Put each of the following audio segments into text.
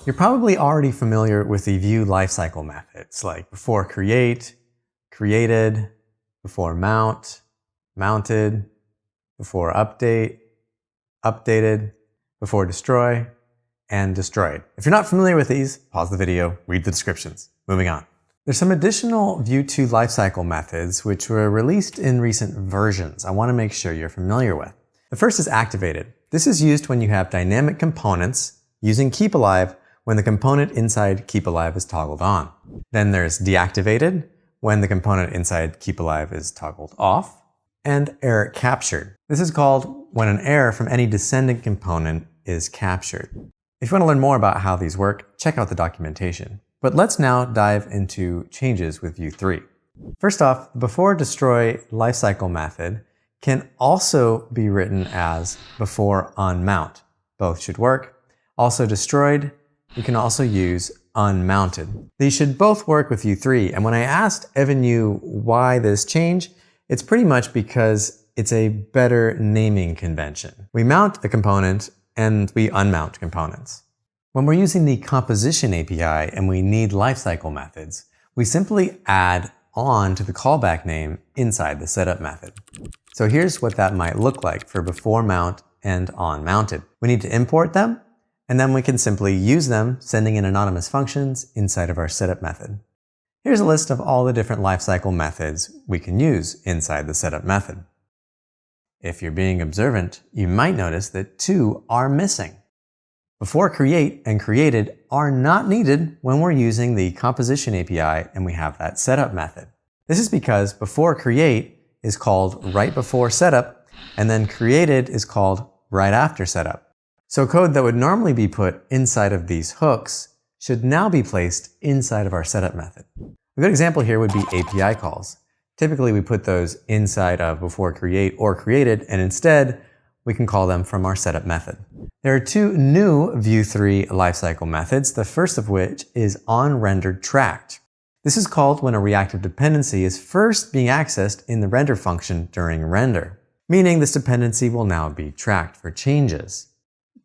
You're probably already familiar with the view lifecycle methods like before create, created, before mount, mounted, before update, updated, before destroy, and destroyed. If you're not familiar with these, pause the video, read the descriptions. Moving on. There's some additional Vue 2 lifecycle methods which were released in recent versions I want to make sure you're familiar with. The first is activated. This is used when you have dynamic components using keep alive when the component inside keep alive is toggled on. Then there's deactivated when the component inside keep alive is toggled off. And error captured. This is called when an error from any descending component is captured. If you want to learn more about how these work, check out the documentation. But let's now dive into changes with Vue 3. First off, the before destroy lifecycle method can also be written as before onMount. Both should work. Also destroyed, you can also use unmounted. These should both work with Vue 3, and when I asked Evan Yu why this change, it's pretty much because it's a better naming convention. We mount a component and we unmount components. When we're using the composition API and we need lifecycle methods, we simply add on to the callback name inside the setup method. So here's what that might look like for before mount and on mounted. We need to import them, and then we can simply use them, sending in anonymous functions inside of our setup method. Here's a list of all the different lifecycle methods we can use inside the setup method. If you're being observant, you might notice that two are missing. Before create and created are not needed when we're using the composition API and we have that setup method. This is because before create is called right before setup, and then created is called right after setup. So code that would normally be put inside of these hooks should now be placed inside of our setup method. A good example here would be API calls. Typically we put those inside of before create or created, and instead we can call them from our setup method. There are two new Vue 3 lifecycle methods, the first of which is onRenderedTracked. This is called when a reactive dependency is first being accessed in the render function during render, meaning this dependency will now be tracked for changes.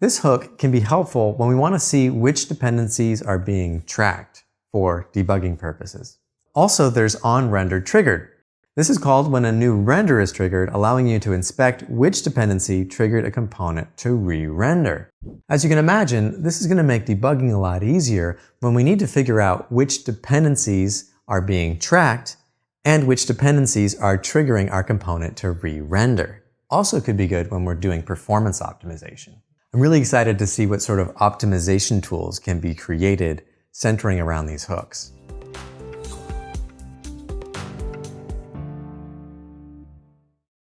This hook can be helpful when we want to see which dependencies are being tracked for debugging purposes. Also, there's onRenderedTriggered. This is called when a new render is triggered, allowing you to inspect which dependency triggered a component to re-render. As you can imagine, this is going to make debugging a lot easier when we need to figure out which dependencies are being tracked and which dependencies are triggering our component to re-render. Also could be good when we're doing performance optimization. I'm really excited to see what sort of optimization tools can be created centering around these hooks.